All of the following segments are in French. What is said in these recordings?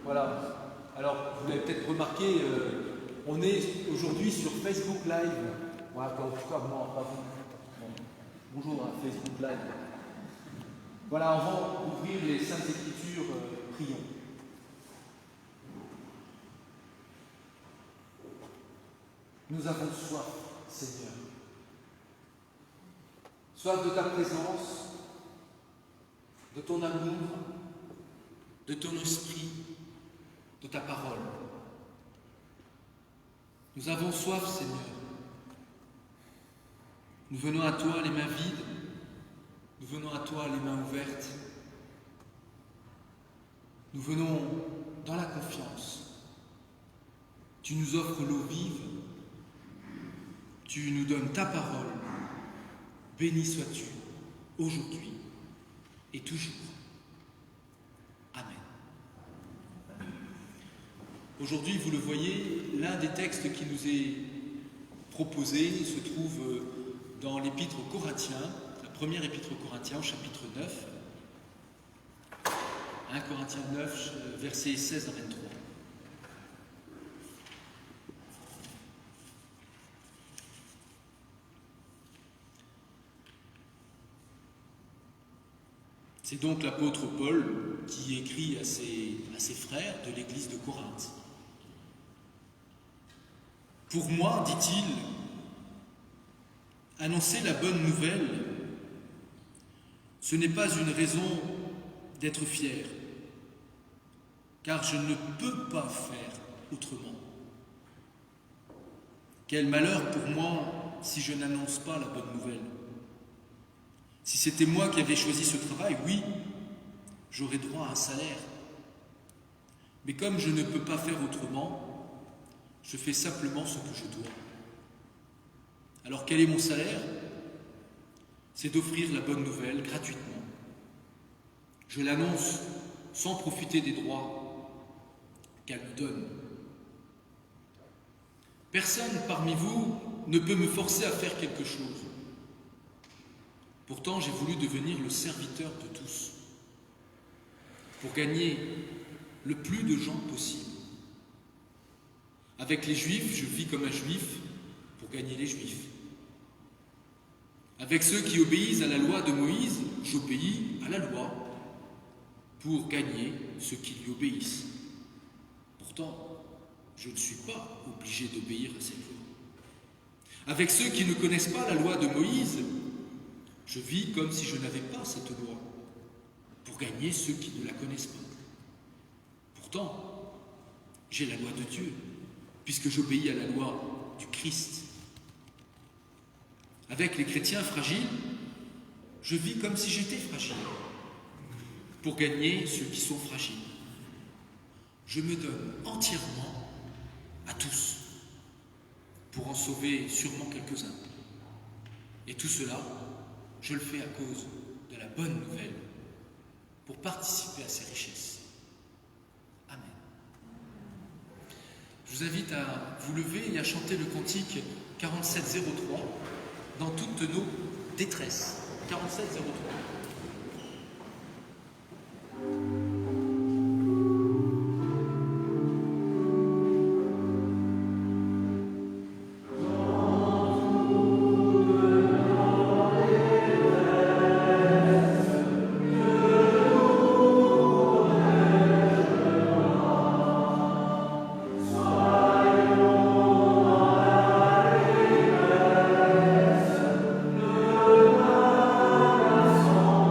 Voilà. Alors, vous l'avez peut-être remarqué, on est aujourd'hui sur Facebook Live. Voilà, pas vous. Bonjour à Facebook Live. Voilà, on va ouvrir les Saintes Écritures, prions. Nous avons soif, Seigneur. Soif de ta présence, de ton amour, de ton esprit, de ta parole. Nous avons soif, Seigneur. Nous venons à toi les mains vides, nous venons à toi les mains ouvertes. Nous venons dans la confiance. Tu nous offres l'eau vive, tu nous donnes ta parole. Béni sois-tu aujourd'hui et toujours. Amen. Aujourd'hui, vous le voyez, l'un des textes qui nous est proposé se trouve dans l'épître aux Corinthiens, la première épître aux Corinthiens, au chapitre 9. 1 Corinthiens 9, versets 16 à 23. C'est donc l'apôtre Paul qui écrit à ses frères de l'église de Corinthe. Pour moi, dit-il, annoncer la bonne nouvelle, ce n'est pas une raison d'être fier, car je ne peux pas faire autrement. Quel malheur pour moi si je n'annonce pas la bonne nouvelle. Si c'était moi qui avais choisi ce travail, oui, j'aurais droit à un salaire. Mais comme je ne peux pas faire autrement, je fais simplement ce que je dois. Alors quel est mon salaire? C'est d'offrir la bonne nouvelle gratuitement. Je l'annonce sans profiter des droits qu'elle me donne. Personne parmi vous ne peut me forcer à faire quelque chose. Pourtant, j'ai voulu devenir le serviteur de tous, pour gagner le plus de gens possible. Avec les Juifs, je vis comme un Juif pour gagner les Juifs. Avec ceux qui obéissent à la loi de Moïse, j'obéis à la loi pour gagner ceux qui lui obéissent. Pourtant, je ne suis pas obligé d'obéir à cette loi. Avec ceux qui ne connaissent pas la loi de Moïse, je vis comme si je n'avais pas cette loi, pour gagner ceux qui ne la connaissent pas. Pourtant, j'ai la loi de Dieu, puisque j'obéis à la loi du Christ. Avec les chrétiens fragiles, je vis comme si j'étais fragile, pour gagner ceux qui sont fragiles. Je me donne entièrement à tous, pour en sauver sûrement quelques-uns. Et tout cela, je le fais à cause de la bonne nouvelle, pour participer à ses richesses. Amen. Je vous invite à vous lever et à chanter le cantique 4703 dans toutes nos détresses. 4703. Son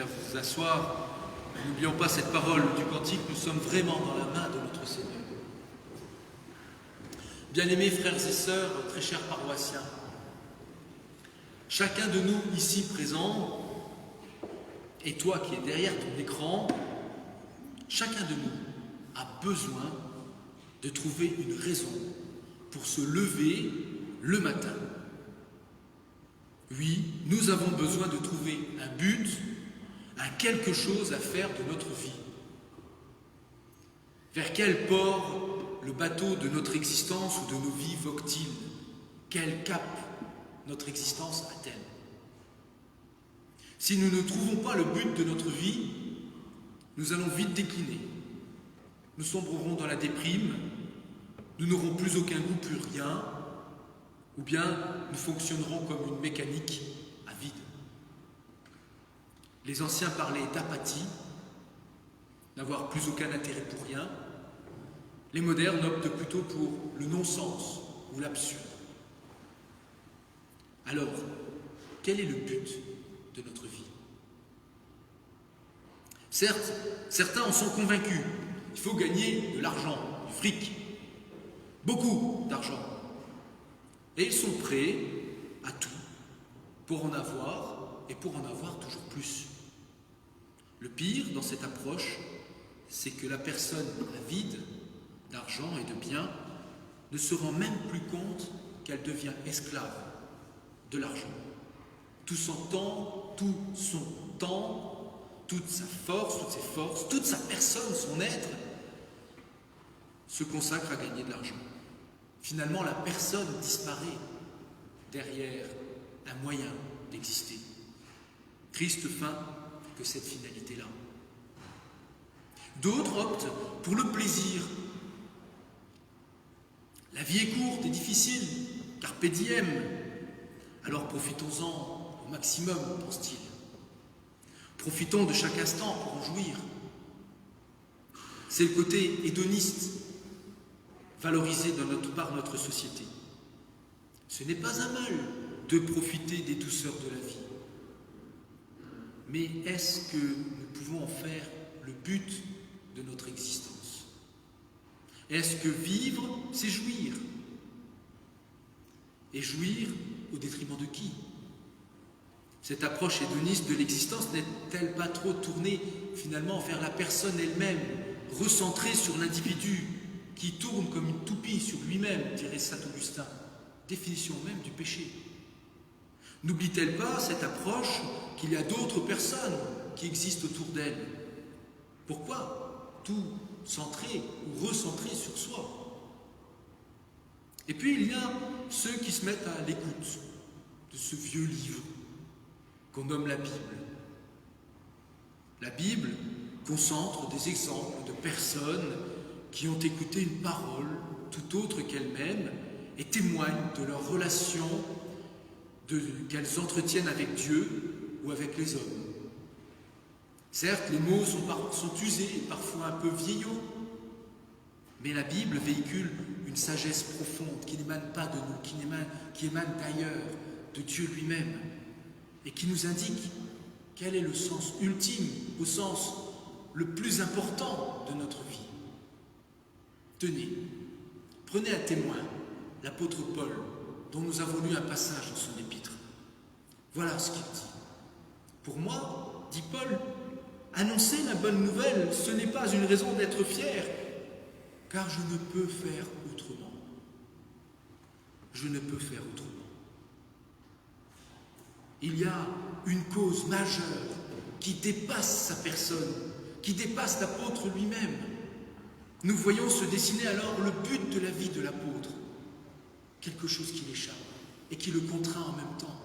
à vous asseoir. N'oublions pas cette parole du cantique, nous sommes vraiment dans la main de notre Seigneur. Bien-aimés frères et sœurs, très chers paroissiens, chacun de nous ici présent, et toi qui es derrière ton écran, chacun de nous a besoin de trouver une raison pour se lever le matin. Oui, nous avons besoin de trouver un but, un quelque chose à faire de notre vie. Vers quel port le bateau de notre existence ou de nos vies vogue-t-il? Quel cap notre existence a-t-elle? Si nous ne trouvons pas le but de notre vie, nous allons vite décliner. Nous sombrerons dans la déprime, nous n'aurons plus aucun goût, plus rien, ou bien nous fonctionnerons comme une mécanique à vide. Les anciens parlaient d'apathie, n'avoir plus aucun intérêt pour rien. Les modernes optent plutôt pour le non-sens ou l'absurde. Alors, quel est le but de notre vie? Certes, certains en sont convaincus. Il faut gagner de l'argent, du fric, beaucoup d'argent. Et ils sont prêts à tout pour en avoir et pour en avoir toujours plus. Le pire dans cette approche, c'est que la personne avide d'argent et de biens ne se rend même plus compte qu'elle devient esclave de l'argent. Tout son temps, toute sa force, toutes ses forces, toute sa personne, son être, se consacre à gagner de l'argent. Finalement, la personne disparaît derrière un moyen d'exister. Triste fin que cette finalité-là. D'autres optent pour le plaisir. La vie est courte et difficile, carpe diem. Alors profitons-en au maximum, pense-t-il. Profitons de chaque instant pour en jouir. C'est le côté hédoniste, valorisé par notre société. Ce n'est pas un mal de profiter des douceurs de la vie. Mais est-ce que nous pouvons en faire le but de notre existence? Est-ce que vivre, c'est jouir? Et jouir au détriment de qui? Cette approche hédoniste de l'existence n'est-elle pas trop tournée finalement vers la personne elle-même, recentrée sur l'individu, qui tourne comme une toupie sur lui-même, dirait saint Augustin, définition même du péché? N'oublie-t-elle pas cette approche qu'il y a d'autres personnes qui existent autour d'elle? Pourquoi tout centré ou recentré sur soi? Et puis il y a ceux qui se mettent à l'écoute de ce vieux livre qu'on nomme la Bible. La Bible concentre des exemples de personnes qui ont écouté une parole tout autre qu'elles-mêmes et témoignent de leur relation qu'elles entretiennent avec Dieu ou avec les hommes. Certes, les mots sont usés et parfois un peu vieillots, mais la Bible véhicule une sagesse profonde qui n'émane pas de nous, qui émane d'ailleurs, de Dieu lui-même, et qui nous indique quel est le sens ultime, au sens le plus important de notre vie. Tenez, prenez à témoin l'apôtre Paul, dont nous avons lu un passage dans son épître. Voilà ce qu'il dit. Pour moi, dit Paul, annoncer la bonne nouvelle, ce n'est pas une raison d'être fier, car je ne peux faire autrement. Je ne peux faire autrement. Il y a une cause majeure qui dépasse sa personne, qui dépasse l'apôtre lui-même. Nous voyons se dessiner alors le but de la vie de l'apôtre, quelque chose qui l'échappe et qui le contraint en même temps.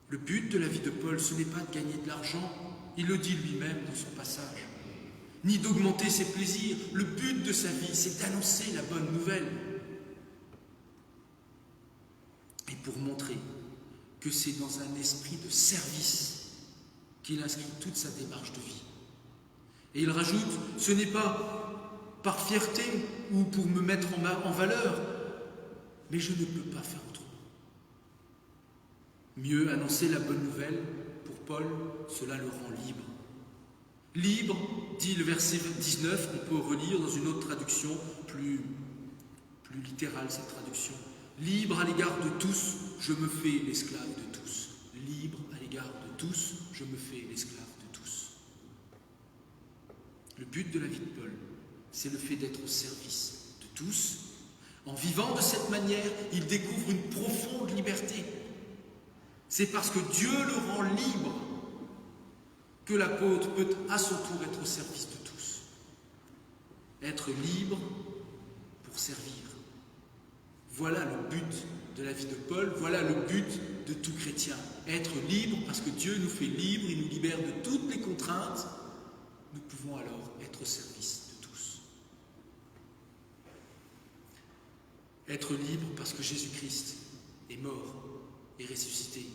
Le but de la vie de Paul, ce n'est pas de gagner de l'argent, il le dit lui-même dans son passage, ni d'augmenter ses plaisirs. Le but de sa vie, c'est d'annoncer la bonne nouvelle. Et pour montrer que c'est dans un esprit de service qu'il inscrit toute sa démarche de vie. Et il rajoute, ce n'est pas par fierté ou pour me mettre en valeur, mais je ne peux pas faire autrement. Mieux annoncer la bonne nouvelle pour Paul, cela le rend libre. Libre, dit le verset 19, on peut relire dans une autre traduction, plus littérale cette traduction. Libre à l'égard de tous, je me fais l'esclave de tous. Libre à l'égard de tous, je me fais l'esclave de tous. Le but de la vie de Paul, c'est le fait d'être au service de tous. En vivant de cette manière, il découvre une profonde liberté. C'est parce que Dieu le rend libre que l'apôtre peut à son tour être au service de tous. Être libre pour servir. Voilà le but de la vie de Paul, voilà le but de tout chrétien. Être libre parce que Dieu nous fait libres, il nous libère de toutes les contraintes. Nous pouvons alors être au service de tous. Être libre parce que Jésus-Christ est mort et ressuscité.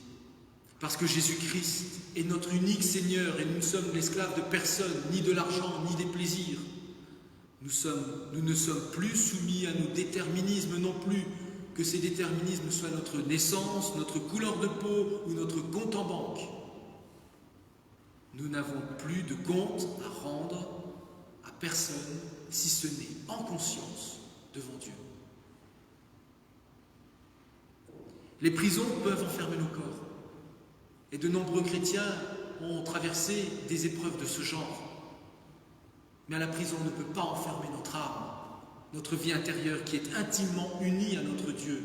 Parce que Jésus-Christ est notre unique Seigneur et nous ne sommes l'esclave de personne, ni de l'argent, ni des plaisirs. Nous ne sommes plus soumis à nos déterminismes non plus, que ces déterminismes soient notre naissance, notre couleur de peau ou notre compte en banque. Nous n'avons plus de compte à rendre à personne, si ce n'est en conscience devant Dieu. Les prisons peuvent enfermer nos corps. Et de nombreux chrétiens ont traversé des épreuves de ce genre. Mais la prison ne peut pas enfermer notre âme, notre vie intérieure qui est intimement unie à notre Dieu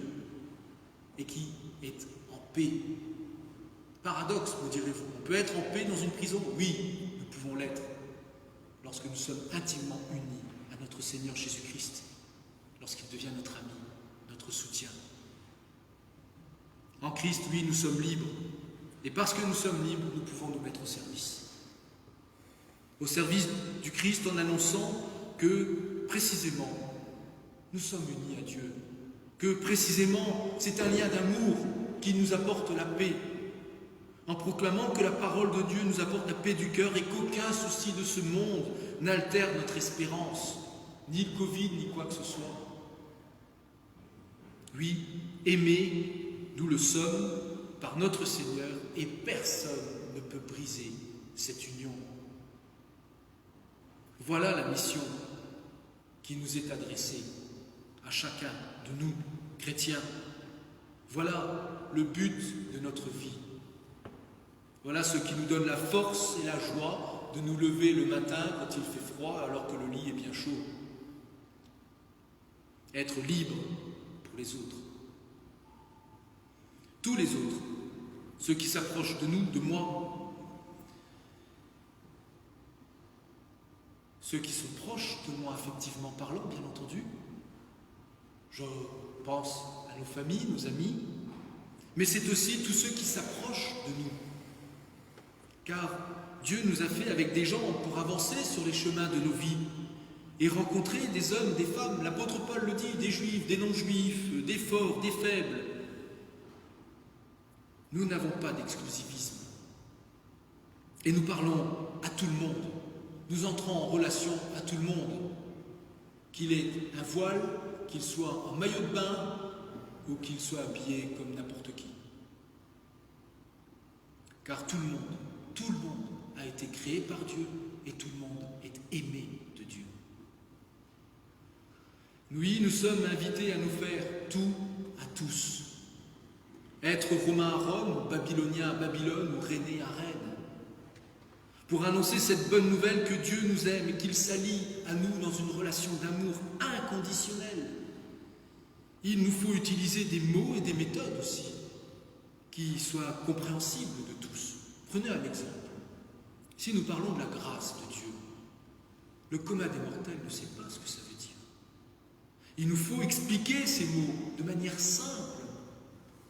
et qui est en paix. Paradoxe, me direz-vous. On peut être en paix dans une prison? Oui, nous pouvons l'être lorsque nous sommes intimement unis à notre Seigneur Jésus-Christ, lorsqu'il devient notre ami, notre soutien. En Christ, oui, nous sommes libres. Et parce que nous sommes libres, nous pouvons nous mettre au service. Au service du Christ en annonçant que, précisément, nous sommes unis à Dieu. Que, précisément, c'est un lien d'amour qui nous apporte la paix. En proclamant que la parole de Dieu nous apporte la paix du cœur et qu'aucun souci de ce monde n'altère notre espérance, ni le Covid, ni quoi que ce soit. Oui, aimer, nous le sommes par notre Seigneur et personne ne peut briser cette union. Voilà la mission qui nous est adressée à chacun de nous, chrétiens. Voilà le but de notre vie. Voilà ce qui nous donne la force et la joie de nous lever le matin quand il fait froid alors que le lit est bien chaud. Être libre pour les autres. Tous les autres, ceux qui s'approchent de nous, de moi, ceux qui sont proches de moi affectivement parlant, bien entendu. Je pense à nos familles, nos amis, mais c'est aussi tous ceux qui s'approchent de nous. Car Dieu nous a fait avec des gens pour avancer sur les chemins de nos vies et rencontrer des hommes, des femmes, l'apôtre Paul le dit, des juifs, des non-juifs, des forts, des faibles. Nous n'avons pas d'exclusivisme. Et nous parlons à tout le monde. Nous entrons en relation à tout le monde. Qu'il ait un voile, qu'il soit en maillot de bain ou qu'il soit habillé comme n'importe qui. Car tout le monde a été créé par Dieu et tout le monde est aimé de Dieu. Oui, nous sommes invités à nous faire tout à tous. Être romain à Rome, ou babylonien à Babylone, ou rhénais à Rennes. Pour annoncer cette bonne nouvelle que Dieu nous aime et qu'il s'allie à nous dans une relation d'amour inconditionnelle. Il nous faut utiliser des mots et des méthodes aussi qui soient compréhensibles de tous. Prenez un exemple. Si nous parlons de la grâce de Dieu, le commun des mortels ne sait pas ce que ça veut dire. Il nous faut expliquer ces mots de manière simple.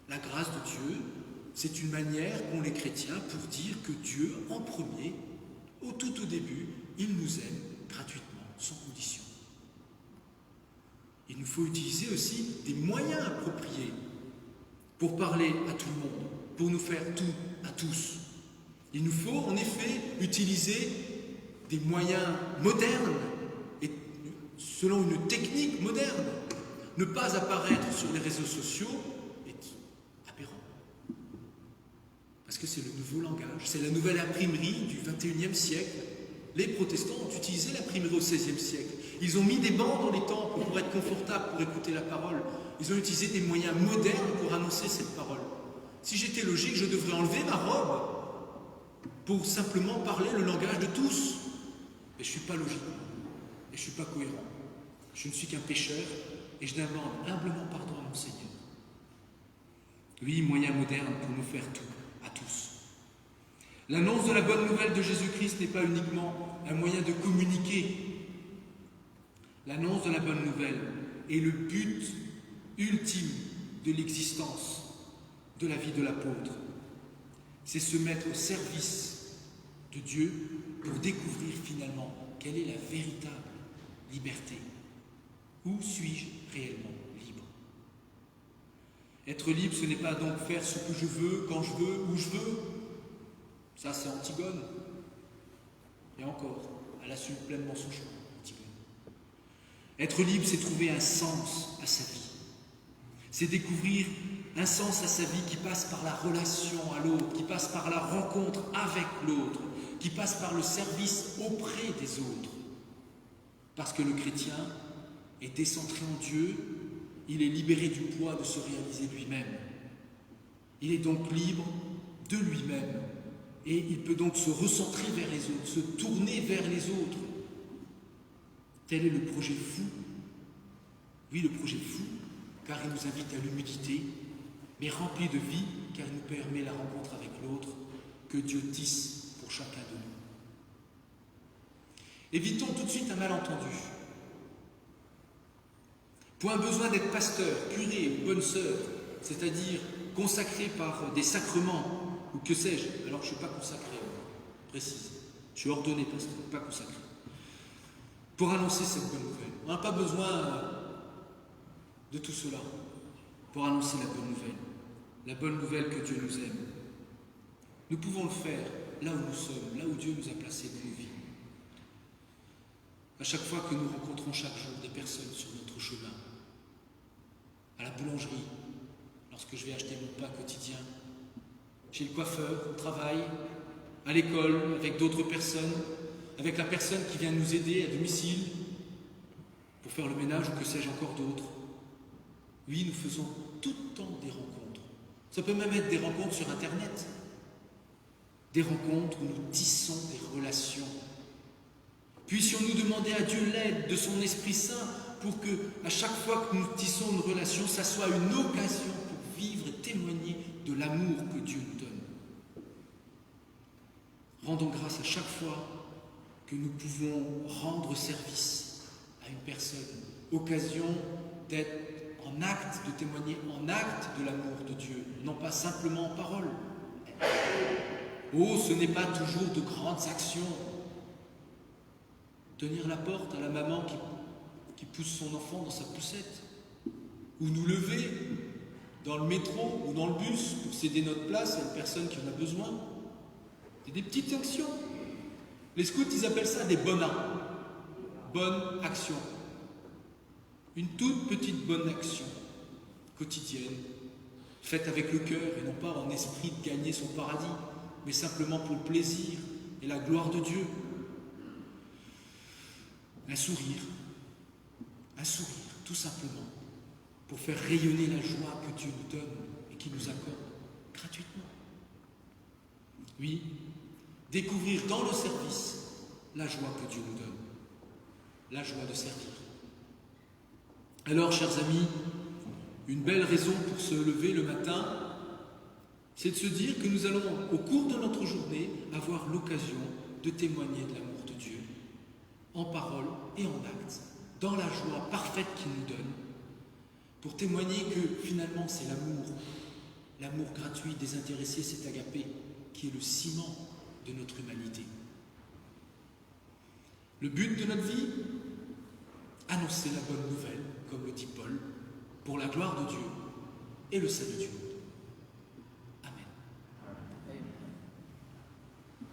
La grâce de Dieu, c'est une manière qu'ont les chrétiens pour dire que Dieu, en premier, tout au début, il nous aime gratuitement, sans condition. Il nous faut utiliser aussi des moyens appropriés pour parler à tout le monde, pour nous faire tout à tous. Il nous faut en effet utiliser des moyens modernes et selon une technique moderne. Ne pas apparaître sur les réseaux sociaux est aberrant. Parce Parce que c'est le nouveau langage, c'est la nouvelle imprimerie du XXIe siècle. Les protestants ont utilisé l'imprimerie au XVIe siècle. Ils ont mis des bancs dans les temples pour être confortables, pour écouter la parole. Ils ont utilisé des moyens modernes pour annoncer cette parole. Si j'étais logique, je devrais enlever ma robe pour simplement parler le langage de tous. Mais je ne suis pas logique, et je ne suis pas cohérent. Je ne suis qu'un pécheur, et je demande humblement pardon à mon Seigneur. Oui, moyen moderne pour nous faire tout, à tous. L'annonce de la bonne nouvelle de Jésus-Christ n'est pas uniquement un moyen de communiquer. L'annonce de la bonne nouvelle est le but ultime de l'existence, de la vie de l'apôtre. C'est se mettre au service de Dieu pour découvrir finalement quelle est la véritable liberté. Où suis-je réellement libre? Être libre, ce n'est pas donc faire ce que je veux, quand je veux, où je veux. Ça, c'est Antigone. Et encore, elle assume pleinement son choix, Antigone. Être libre, c'est trouver un sens à sa vie. C'est découvrir un sens à sa vie qui passe par la relation à l'autre, qui passe par la rencontre avec l'autre, qui passe par le service auprès des autres. Parce que le chrétien est décentré en Dieu, il est libéré du poids de se réaliser lui-même. Il est donc libre de lui-même et il peut donc se recentrer vers les autres, se tourner vers les autres. Tel est le projet fou. Oui, le projet fou, car il nous invite à l'humilité, mais rempli de vie, car il nous permet la rencontre avec l'autre que Dieu tisse pour chacun de nous. Évitons tout de suite un malentendu. Point besoin d'être pasteur, curé ou bonne sœur, c'est-à-dire consacré par des sacrements, ou que sais-je, alors je ne suis pas consacré, précise. Je suis ordonné pasteur, pas consacré. Pour annoncer cette bonne nouvelle. On n'a pas besoin de tout cela pour annoncer la bonne nouvelle que Dieu nous aime. Nous pouvons le faire là où nous sommes, là où Dieu nous a placés dans nos vies. À chaque fois que nous rencontrons chaque jour des personnes sur notre chemin, à la boulangerie, lorsque je vais acheter mon pain quotidien, chez le coiffeur, au travail, à l'école, avec d'autres personnes, avec la personne qui vient nous aider à domicile, pour faire le ménage ou que sais-je encore d'autres. Oui, nous faisons tout le temps des rencontres. Ça peut même être des rencontres sur Internet. Des rencontres où nous tissons des relations. Puissions-nous demander à Dieu l'aide de son Esprit Saint pour que, à chaque fois que nous tissons une relation, ça soit une occasion pour vivre et témoigner de l'amour que Dieu nous donne. Rendons grâce à chaque fois que nous pouvons rendre service à une personne. Occasion d'être en acte, de témoigner en acte de l'amour de Dieu, non pas simplement en parole. Oh, ce n'est pas toujours de grandes actions. Tenir la porte à la maman qui pousse son enfant dans sa poussette, ou nous lever dans le métro ou dans le bus pour céder notre place à une personne qui en a besoin. C'est des petites actions. Les scouts, ils appellent ça des bonnes actions. Une toute petite bonne action quotidienne, faite avec le cœur et non pas en esprit de gagner son paradis, mais simplement pour le plaisir et la gloire de Dieu. Un sourire, tout simplement, pour faire rayonner la joie que Dieu nous donne et qu'il nous accorde gratuitement. Oui, découvrir dans le service la joie que Dieu nous donne, la joie de servir. Alors, chers amis, une belle raison pour se lever le matin, c'est de se dire que nous allons, au cours de notre journée, avoir l'occasion de témoigner de l'amour de Dieu, en parole et en acte, dans la joie parfaite qu'il nous donne, pour témoigner que finalement c'est l'amour gratuit, désintéressé, c'est agapé, qui est le ciment de notre humanité. Le but de notre vie, annoncer la bonne nouvelle, comme le dit Paul, pour la gloire de Dieu et le salut de Dieu.